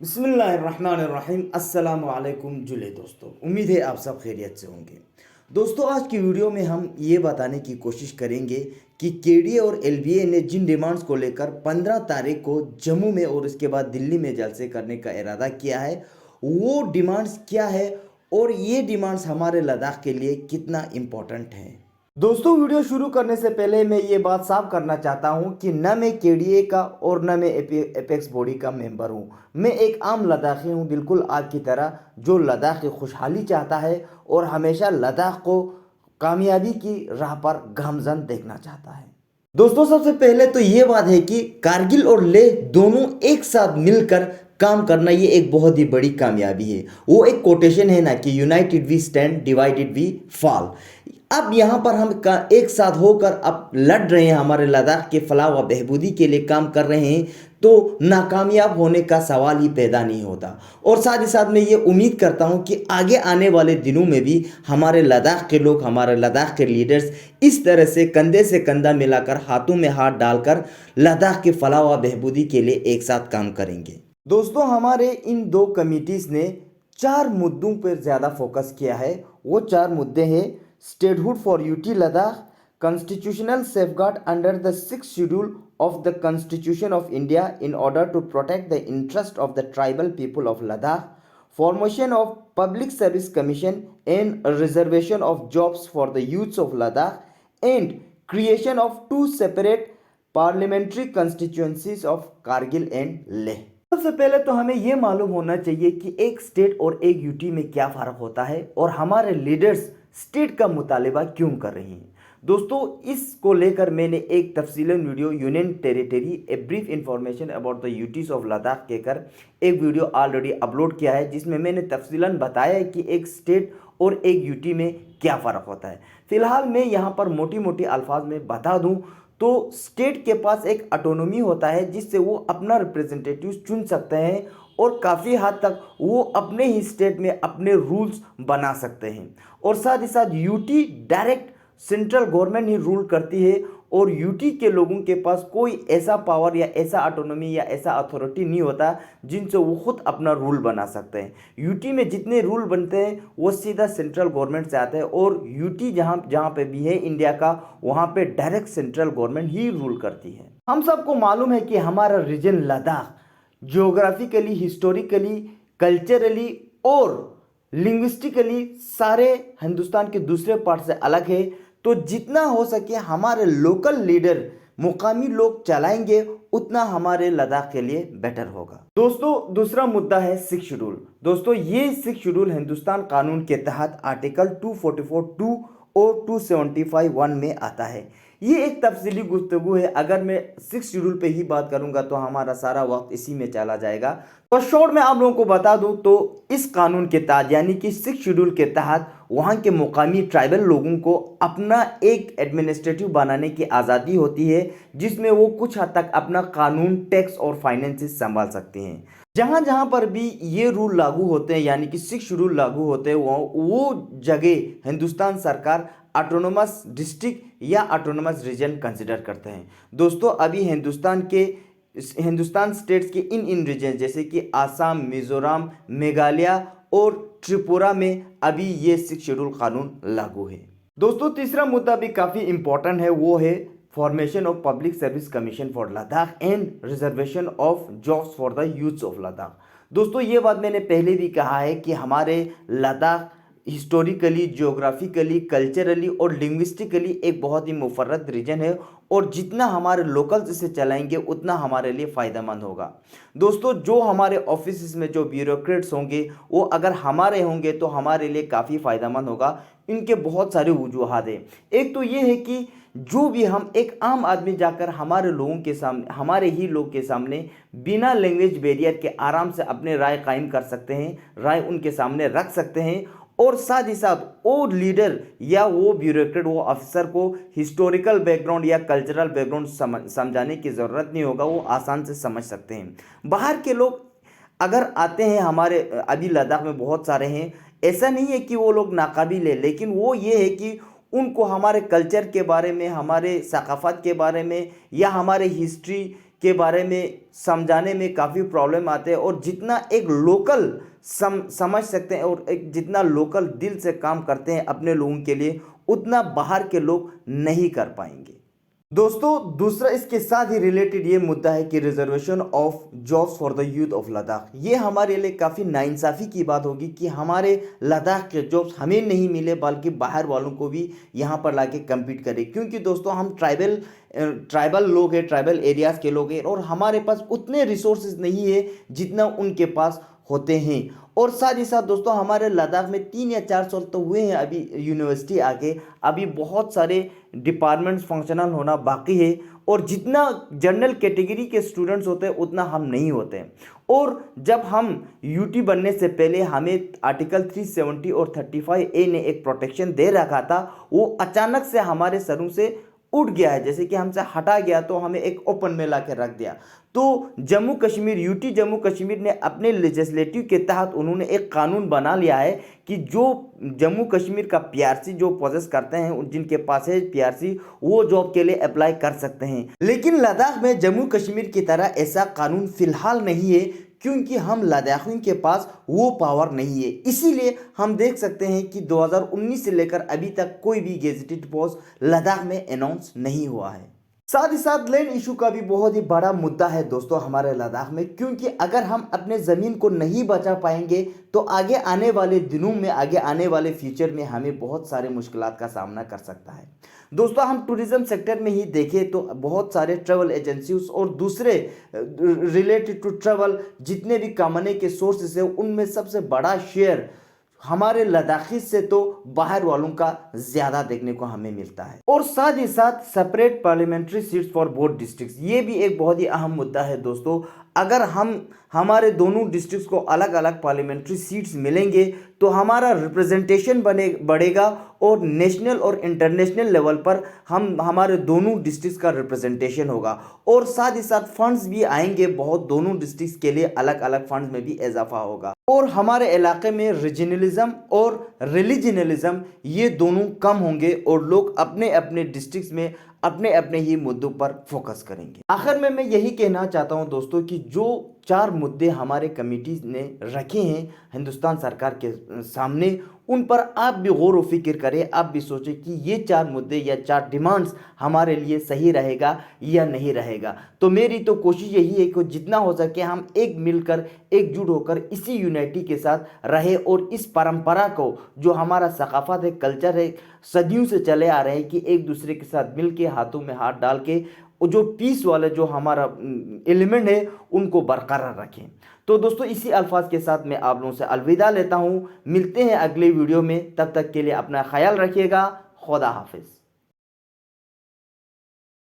बिस्मिल्लाहिर्रहमानिर्रहीम अस्सलाम वालेकुम जुले दोस्तों, उम्मीद है आप सब खैरियत से होंगे। दोस्तों, आज की वीडियो में हम ये बताने की कोशिश करेंगे कि केडीए और एलबीए ने जिन डिमांड्स को लेकर 15 तारीख को जम्मू में और उसके बाद दिल्ली में जलसे करने का इरादा किया है, वो डिमांड्स क्या है और ये डिमांड्स हमारे लद्दाख के लिए कितना इम्पोर्टेंट है। दोस्तों, वीडियो शुरू करने से पहले मैं ये बात साफ करना चाहता हूँ कि न मैं केडीए का और न मैं एपेक्स बॉडी का मेंबर हूँ। मैं एक आम लद्दाखी हूँ, बिल्कुल आपकी तरह, जो लद्दाख की खुशहाली चाहता है और हमेशा लद्दाख को कामयाबी की राह पर गामजन देखना चाहता है। दोस्तों, सबसे पहले तो ये बात है कि कारगिल और लेह दोनों एक साथ मिलकर काम करना ये एक बहुत ही बड़ी कामयाबी है। वो एक कोटेशन है ना कि united we stand, divided we fall. अब यहाँ पर हम एक साथ होकर अब लड़ रहे हैं, हमारे लद्दाख के फलाह व बहबूदी के लिए काम कर रहे हैं, तो नाकामयाब होने का सवाल ही पैदा नहीं होता। और साथ ही साथ मैं ये उम्मीद करता हूँ कि आगे आने वाले दिनों में भी हमारे लद्दाख के लोग, हमारे लद्दाख के लीडर्स इस तरह से कंधा मिलाकर, हाथों में हाथ डालकर लद्दाख के फलाह व बहबूदी के लिए एक साथ काम करेंगे। दोस्तों, हमारे इन दो कमिटीज़ ने 4 मुद्दों पर ज़्यादा फोकस किया है। वो 4 मुद्दे हैं: statehood for UT Ladakh, constitutional safeguard under the 6th schedule of the Constitution of India in order to protect the interest of the tribal people of Ladakh, formation of Public Service Commission and reservation of jobs for the youths of Ladakh, and creation of 2 separate parliamentary constituencies of Kargil and Leh। सबसे पहले तो हमें यह मालूम होना चाहिए कि एक स्टेट और एक यूटी में क्या फ़र्क होता है और हमारे लीडर्स स्टेट का मुतालिबा क्यों कर रही हैं। दोस्तों, इसको लेकर मैंने एक तफसीलन video, union territory a brief information about the UTs of Ladakh कहकर एक वीडियो ऑलरेडी अपलोड किया है, जिसमें मैंने तफसीलन बताया है कि एक स्टेट और एक यूटी में क्या फ़र्क होता है। फिलहाल मैं यहाँ पर मोटी मोटी अल्फाज में बता दूँ तो स्टेट के पास एक ऑटोनॉमी होता है, जिससे वो अपना रिप्रेजेंटेटिव चुन सकते हैं और काफ़ी हद तक वो अपने ही स्टेट में अपने रूल्स बना सकते हैं। और साथ ही साथ यूटी डायरेक्ट सेंट्रल गवर्नमेंट ही रूल करती है और यूटी के लोगों के पास कोई ऐसा पावर या ऐसा ऑटोनॉमी या ऐसा अथॉरिटी नहीं होता जिनसे वो खुद अपना रूल बना सकते हैं। यूटी में जितने रूल बनते हैं वो सीधा सेंट्रल गवर्नमेंट से आते हैं और यूटी जहाँ जहाँ पे भी है इंडिया का, वहाँ पे डायरेक्ट सेंट्रल गवर्नमेंट ही रूल करती है। हम सबको मालूम है कि हमारा region Ladakh geographically, historically, culturally और लिंग्विस्टिकली सारे हिंदुस्तान के दूसरे पार्ट से अलग है। तो जितना हो सके हमारे लोकल लीडर, मुकामी लोग चलाएंगे, उतना हमारे लद्दाख के लिए बेटर होगा। दोस्तों, दूसरा मुद्दा है 6 शेड्यूल। दोस्तों, ये 6 शेड्यूल हिंदुस्तान कानून के तहत आर्टिकल 244(2) और 275(1) में आता है। ये एक तफसीली गुफ्तगू है। अगर मैं 6 शेड्यूल पे ही बात करूंगा तो हमारा सारा वक्त इसी में चला जाएगा। तो शॉर्ट में आप लोगों को बता दूं तो इस कानून के तहत, यानी कि 6 शेड्यूल के तहत, वहाँ के मुकामी ट्राइबल लोगों को अपना एक एडमिनिस्ट्रेटिव बनाने की आज़ादी होती है, जिसमें वो कुछ हद तक अपना कानून, टैक्स और फाइनेंसेस संभाल सकते हैं। जहाँ जहाँ पर भी ये रूल लागू होते हैं, यानी कि 6 शेड्यूल लागू होते हैं, वो जगह हिंदुस्तान सरकार ऑटोनोमस डिस्ट्रिक्ट या ऑटोनोमस रीजन कंसिडर करते हैं। दोस्तों, अभी हिंदुस्तान स्टेट्स के इन रीजन जैसे कि आसाम, मिजोरम, मेघालय और त्रिपुरा में अभी ये 6 शेड्यूल कानून लागू है। दोस्तों, तीसरा मुद्दा भी काफ़ी इंपॉर्टेंट है, वो है formation of public service commission for Ladakh and reservation of jobs for the youths of Ladakh. दोस्तों, ये बात मैंने पहले भी कहा है कि हमारे लद्दाख हिस्टोरिकली, जियोग्राफिकली, कल्चरली और लिंग्विस्टिकली एक बहुत ही मुफर्रद रीजन है और जितना हमारे लोकल्स इसे चलाएंगे उतना हमारे लिए फ़ायदेमंद होगा। दोस्तों, जो हमारे ऑफिस में जो ब्यूरोक्रेट्स होंगे वो अगर हमारे होंगे तो हमारे लिए काफ़ी फ़ायदेमंद होगा। इनके बहुत सारे वजूहात हैं। एक तो ये है कि जो भी हम एक आम आदमी जाकर हमारे लोगों के सामने, हमारे ही लोग के सामने बिना लैंग्वेज बैरियर के आराम से अपने राय कायम कर सकते हैं, राय उनके सामने रख सकते हैं। और साथ ही साथ वो लीडर या वो ब्यूरोक्रेट, वो अफसर को हिस्टोरिकल बैकग्राउंड या कल्चरल बैकग्राउंड समझाने की ज़रूरत नहीं होगा, वो आसान से समझ सकते हैं। बाहर के लोग अगर आते हैं, हमारे अभी लद्दाख में बहुत सारे हैं, ऐसा नहीं है कि वो लोग नाकाबिल है, लेकिन वो ये है कि उनको हमारे कल्चर के बारे में, हमारे सकाफ़त के बारे में या हमारे हिस्ट्री के बारे में समझाने में काफ़ी प्रॉब्लम आते हैं, और जितना एक लोकल समझ सकते हैं और एक जितना लोकल दिल से काम करते हैं अपने लोगों के लिए, उतना बाहर के लोग नहीं कर पाएंगे। दोस्तों, दूसरा इसके साथ ही रिलेटेड ये मुद्दा है कि reservation of jobs for the youth of Ladakh. ये हमारे लिए काफ़ी नाइंसाफ़ी की बात होगी कि हमारे लद्दाख के जॉब्स हमें नहीं मिले, बल्कि बाहर वालों को भी यहाँ पर लाके कम्पीट करें। क्योंकि दोस्तों, हम ट्राइबल लोग हैं, ट्राइबल एरियाज़ के लोग हैं, और हमारे पास उतने रिसोर्सेज नहीं है जितना उनके पास होते हैं। और साथ ही साथ दोस्तों, हमारे लद्दाख में 3 या 4 साल तो हुए हैं अभी यूनिवर्सिटी आके, अभी बहुत सारे डिपार्टमेंट्स फंक्शनल होना बाकी है, और जितना जनरल कैटेगरी के स्टूडेंट्स होते हैं उतना हम नहीं होते हैं। और जब हम यूटी बनने से पहले हमें आर्टिकल 370 और 35A ने एक प्रोटेक्शन दे रखा था, वो अचानक से हमारे सरों से उठ गया है, जैसे कि हमसे हटा गया तो हमें एक ओपन में ला के रख दिया। तो जम्मू कश्मीर, यूटी जम्मू कश्मीर ने अपने लेजिस्लेटिव के तहत उन्होंने एक कानून बना लिया है कि जो जम्मू कश्मीर का पीआरसी जो प्रोसेस करते हैं, जिनके पास है पीआरसी, वो जॉब के लिए अप्लाई कर सकते हैं। लेकिन लद्दाख में जम्मू कश्मीर की तरह ऐसा कानून फिलहाल नहीं है, क्योंकि हम लद्दाखियों के पास वो पावर नहीं है। इसीलिए हम देख सकते हैं कि 2019 से लेकर अभी तक कोई भी गेजेटेड पोस्ट लद्दाख में अनाउंस नहीं हुआ है। साथ ही साथ लैंड इशू का भी बहुत ही बड़ा मुद्दा है दोस्तों हमारे लद्दाख में, क्योंकि अगर हम अपने ज़मीन को नहीं बचा पाएंगे तो आगे आने वाले दिनों में, आगे आने वाले फ्यूचर में हमें बहुत सारे मुश्किलात का सामना कर सकता है। दोस्तों, हम टूरिज्म सेक्टर में ही देखें तो बहुत सारे ट्रैवल एजेंसीज और दूसरे रिलेटेड टू ट्रैवल जितने भी कमाने के सोर्सेस है, उनमें सबसे बड़ा शेयर हमारे लद्दाखी से तो बाहर वालों का ज्यादा देखने को हमें मिलता है। और साथ ही साथ separate parliamentary seats for both districts, ये भी एक बहुत ही अहम मुद्दा है दोस्तों। अगर हमारे दोनों डिस्ट्रिक्ट्स को अलग अलग पार्लियामेंट्री सीट्स मिलेंगे तो हमारा रिप्रेजेंटेशन बढ़ेगा, और नेशनल और इंटरनेशनल लेवल पर हमारे दोनों डिस्ट्रिक्ट्स का रिप्रेजेंटेशन होगा। और साथ ही साथ फंड्स भी आएंगे बहुत, दोनों डिस्ट्रिक्ट्स के लिए अलग अलग फंड्स में भी इजाफा होगा। और हमारे इलाके में रीजनलिज्म और रिलीजनलिज्म ये दोनों कम होंगे, और लोग अपने अपने डिस्ट्रिक्ट्स में अपने अपने ही मुद्दों पर फोकस करेंगे। आखिर में मैं यही कहना चाहता हूं दोस्तों कि जो 4 मुद्दे हमारे कमेटी ने रखे हैं हिंदुस्तान सरकार के सामने, उन पर आप भी गौर व फिक्र करें, आप भी सोचें कि ये 4 मुद्दे या 4 डिमांड्स हमारे लिए सही रहेगा या नहीं रहेगा। तो मेरी तो कोशिश यही है कि जितना हो सके हम एक मिलकर, एकजुट होकर इसी यूनिटी के साथ रहे, और इस परंपरा को, जो हमारा सकाफत है, कल्चर है, सदियों से चले आ रहे हैं कि एक दूसरे के साथ मिल के, हाथों में हाथ डाल के, जो पीस वाले जो हमारा एलिमेंट है उनको बरकरार रखें। तो दोस्तों, इसी अल्फाज के साथ मैं आप लोगों से अलविदा लेता हूं। मिलते हैं अगले वीडियो में, तब तक के लिए अपना ख्याल रखिएगा। खुदा हाफिज।